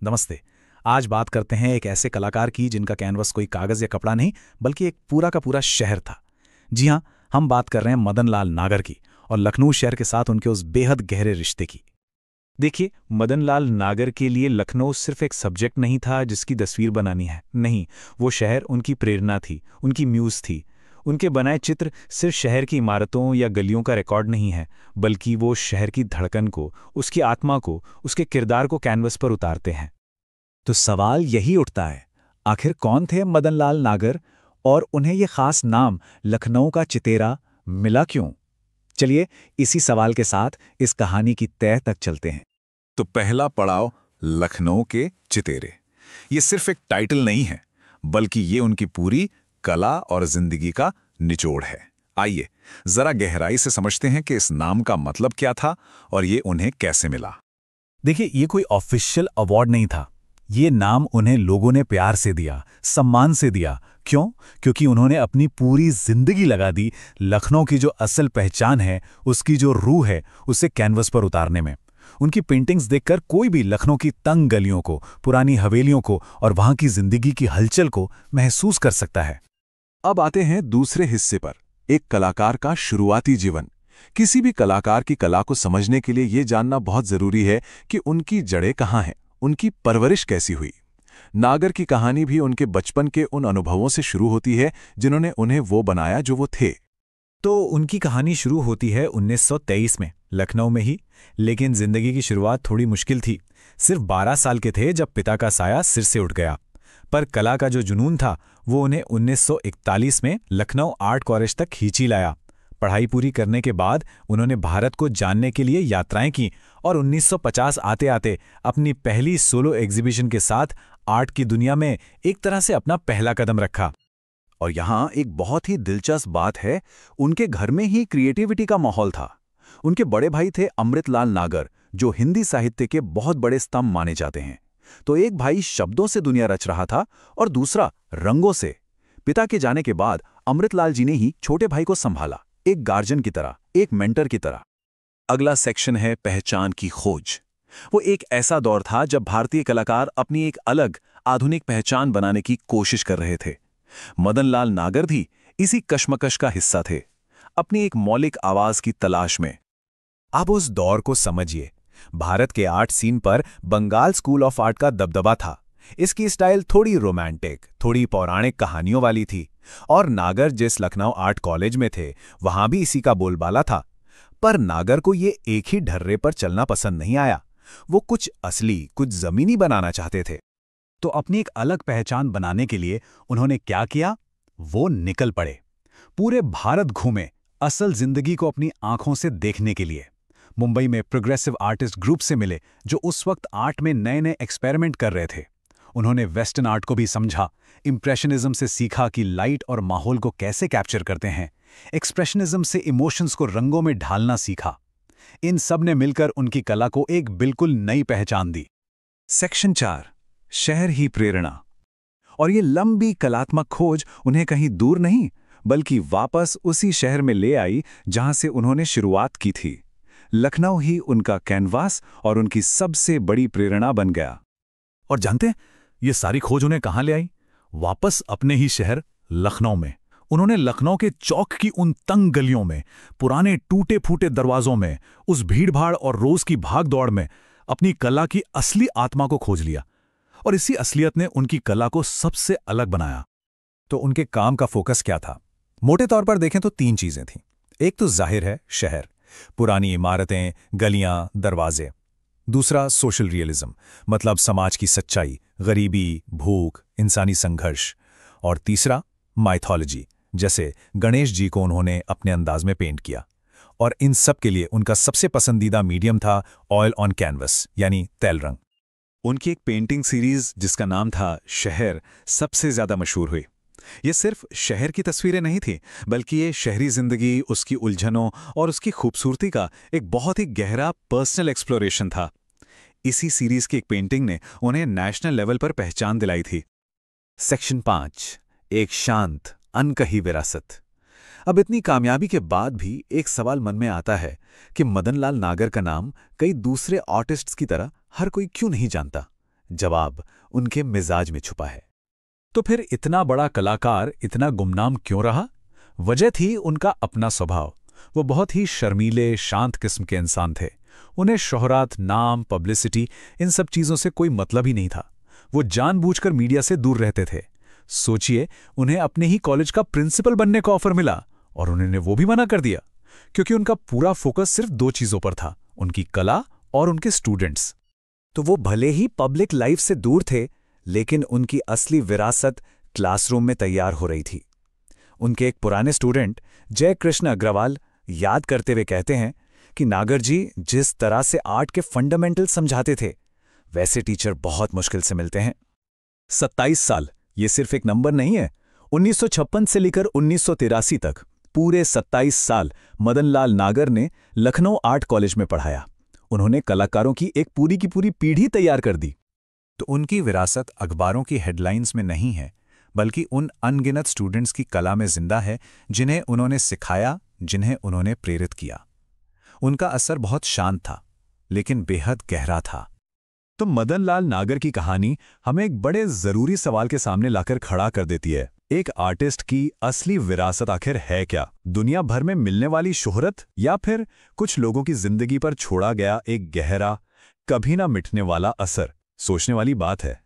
नमस्ते। आज बात करते हैं एक ऐसे कलाकार की जिनका कैनवस कोई कागज या कपड़ा नहीं बल्कि एक पूरा का पूरा शहर था। जी हाँ, हम बात कर रहे हैं मदन लाल नागर की और लखनऊ शहर के साथ उनके उस बेहद गहरे रिश्ते की। देखिए, मदन लाल नागर के लिए लखनऊ सिर्फ एक सब्जेक्ट नहीं था जिसकी तस्वीर बनानी है। नहीं, वो शहर उनकी प्रेरणा थी, उनकी म्यूज़ थी। उनके बनाए चित्र सिर्फ शहर की इमारतों या गलियों का रिकॉर्ड नहीं है, बल्कि वो शहर की धड़कन को, उसकी आत्मा को, उसके किरदार को कैनवस पर उतारते हैं। तो सवाल यही उठता है, आखिर कौन थे मदन लाल नागर और उन्हें ये खास नाम लखनऊ का चितेरा मिला क्यों? चलिए इसी सवाल के साथ इस कहानी की तह तक चलते हैं। तो पहला पड़ाव लखनऊ के चितेरे। ये सिर्फ एक टाइटल नहीं है, बल्कि ये उनकी पूरी कला और जिंदगी का निचोड़ है। आइए जरा गहराई से समझते हैं कि इस नाम का मतलब क्या था और ये उन्हें कैसे मिला। देखिए, ये कोई ऑफिशियल अवार्ड नहीं था। ये नाम उन्हें लोगों ने प्यार से दिया, सम्मान से दिया। क्यों? क्योंकि उन्होंने अपनी पूरी जिंदगी लगा दी लखनऊ की जो असल पहचान है, उसकी जो रूह है, उसे कैनवस पर उतारने में। उनकी पेंटिंग्स देखकर कोई भी लखनऊ की तंग गलियों को, पुरानी हवेलियों को और वहां की जिंदगी की हलचल को महसूस कर सकता है। अब आते हैं दूसरे हिस्से पर, एक कलाकार का शुरुआती जीवन। किसी भी कलाकार की कला को समझने के लिए ये जानना बहुत जरूरी है कि उनकी जड़ें कहाँ हैं, उनकी परवरिश कैसी हुई। नागर की कहानी भी उनके बचपन के उन अनुभवों से शुरू होती है जिन्होंने उन्हें वो बनाया जो वो थे। तो उनकी कहानी शुरू होती है 1923 में, लखनऊ में ही। लेकिन जिंदगी की शुरुआत थोड़ी मुश्किल थी। सिर्फ 12 साल के थे जब पिता का साया सिर से उठ गया। पर कला का जो जुनून था वो उन्हें 1941 में लखनऊ आर्ट कॉलेज तक खींची लाया। पढ़ाई पूरी करने के बाद उन्होंने भारत को जानने के लिए यात्राएं की और 1950 आते आते अपनी पहली सोलो एग्जीबिशन के साथ आर्ट की दुनिया में एक तरह से अपना पहला कदम रखा। और यहाँ एक बहुत ही दिलचस्प बात है, उनके घर में ही क्रिएटिविटी का माहौल था। उनके बड़े भाई थे अमृतलाल नागर, जो हिंदी साहित्य के बहुत बड़े स्तंभ माने जाते हैं। तो एक भाई शब्दों से दुनिया रच रहा था और दूसरा रंगों से। पिता के जाने के बाद अमृतलाल जी ने ही छोटे भाई को संभाला, एक गार्जियन की तरह, एक मेंटर की तरह। अगला सेक्शन है पहचान की खोज। वो एक ऐसा दौर था जब भारतीय कलाकार अपनी एक अलग आधुनिक पहचान बनाने की कोशिश कर रहे थे। मदन लाल नागर भी इसी कश्मकश का हिस्सा थे, अपनी एक मौलिक आवाज की तलाश में। अब उस दौर को समझिए। भारत के आर्ट सीन पर बंगाल स्कूल ऑफ आर्ट का दबदबा था। इसकी स्टाइल थोड़ी रोमांटिक, थोड़ी पौराणिक कहानियों वाली थी। और नागर जिस लखनऊ आर्ट कॉलेज में थे, वहां भी इसी का बोलबाला था। पर नागर को ये एक ही ढर्रे पर चलना पसंद नहीं आया। वो कुछ असली, कुछ जमीनी बनाना चाहते थे। तो अपनी एक अलग पहचान बनाने के लिए उन्होंने क्या किया? वो निकल पड़े। पूरे भारत घूमे, असल जिंदगी को अपनी आंखों से देखने के लिए। मुंबई में प्रोग्रेसिव आर्टिस्ट ग्रुप से मिले जो उस वक्त आर्ट में नए नए एक्सपेरिमेंट कर रहे थे। उन्होंने वेस्टर्न आर्ट को भी समझा, इंप्रेशनिज्म से सीखा कि लाइट और माहौल को कैसे कैप्चर करते हैं। एक्सप्रेशनिज्म से इमोशंस को रंगों में ढालना सीखा। इन सब ने मिलकर उनकी कला को एक बिल्कुल नई पहचान दी। सेक्शन 4, शहर ही प्रेरणा। और ये लंबी कलात्मक खोज उन्हें कहीं दूर नहीं, बल्कि वापस उसी शहर में ले आई जहां से उन्होंने शुरुआत की थी। लखनऊ ही उनका कैनवास और उनकी सबसे बड़ी प्रेरणा बन गया। और जानते हैं ये सारी खोज उन्हें कहां ले आई? वापस अपने ही शहर लखनऊ में। उन्होंने लखनऊ के चौक की उन तंग गलियों में, पुराने टूटे फूटे दरवाजों में, उस भीड़भाड़ और रोज की भागदौड़ में अपनी कला की असली आत्मा को खोज लिया। और इसी असलियत ने उनकी कला को सबसे अलग बनाया। तो उनके काम का फोकस क्या था? मोटे तौर पर देखें तो 3 चीजें थीं। एक तो जाहिर है शहर, पुरानी इमारतें, गलियां, दरवाजे। दूसरा सोशल रियलिज्म, मतलब समाज की सच्चाई, गरीबी, भूख, इंसानी संघर्ष। और तीसरा माइथोलॉजी, जैसे गणेश जी को उन्होंने अपने अंदाज में पेंट किया। और इन सब के लिए उनका सबसे पसंदीदा मीडियम था ऑयल ऑन कैनवस, यानी तैल रंग। उनकी एक पेंटिंग सीरीज जिसका नाम था शहर सबसे ज्यादा मशहूर हुई। ये सिर्फ शहर की तस्वीरें नहीं थी, बल्कि ये शहरी जिंदगी, उसकी उलझनों और उसकी खूबसूरती का एक बहुत ही गहरा पर्सनल एक्सप्लोरेशन था। इसी सीरीज की एक पेंटिंग ने उन्हें नेशनल लेवल पर पहचान दिलाई थी। सेक्शन 5, एक शांत अनकही विरासत। अब इतनी कामयाबी के बाद भी एक सवाल मन में आता है कि मदन लाल नागर का नाम कई दूसरे आर्टिस्ट्स की तरह हर कोई क्यों नहीं जानता। जवाब उनके मिजाज में छुपा है। तो फिर इतना बड़ा कलाकार इतना गुमनाम क्यों रहा? वजह थी उनका अपना स्वभाव। वो बहुत ही शर्मीले, शांत किस्म के इंसान थे। उन्हें शोहरत, नाम, पब्लिसिटी इन सब चीज़ों से कोई मतलब ही नहीं था। वो जानबूझकर मीडिया से दूर रहते थे। सोचिए, उन्हें अपने ही कॉलेज का प्रिंसिपल बनने का ऑफर मिला और उन्होंने वो भी मना कर दिया, क्योंकि उनका पूरा फोकस सिर्फ 2 चीज़ों पर था, उनकी कला और उनके स्टूडेंट्स। तो वो भले ही पब्लिक लाइफ से दूर थे, लेकिन उनकी असली विरासत क्लासरूम में तैयार हो रही थी। उनके एक पुराने स्टूडेंट जय कृष्ण अग्रवाल याद करते हुए कहते हैं कि नागर जी जिस तरह से आर्ट के फंडामेंटल समझाते थे, वैसे टीचर बहुत मुश्किल से मिलते हैं। 27 साल ये सिर्फ एक नंबर नहीं है। 1956 से लेकर 1983 तक पूरे 27 साल मदनलाल नागर ने लखनऊ आर्ट कॉलेज में पढ़ाया। उन्होंने कलाकारों की एक पूरी की पूरी पीढ़ी तैयार कर दी। तो उनकी विरासत अखबारों की हेडलाइंस में नहीं है, बल्कि उन अनगिनत स्टूडेंट्स की कला में जिंदा है, जिन्हें उन्होंने सिखाया, जिन्हें उन्होंने प्रेरित किया। उनका असर बहुत शांत था, लेकिन बेहद गहरा था। तो मदनलाल नागर की कहानी हमें एक बड़े जरूरी सवाल के सामने लाकर खड़ा कर देती है। एक आर्टिस्ट की असली विरासत आखिर है क्या? दुनिया भर में मिलने वाली शोहरत, या फिर कुछ लोगों की जिंदगी पर छोड़ा गया एक गहरा, कभी ना मिटने वाला असर? सोचने वाली बात है।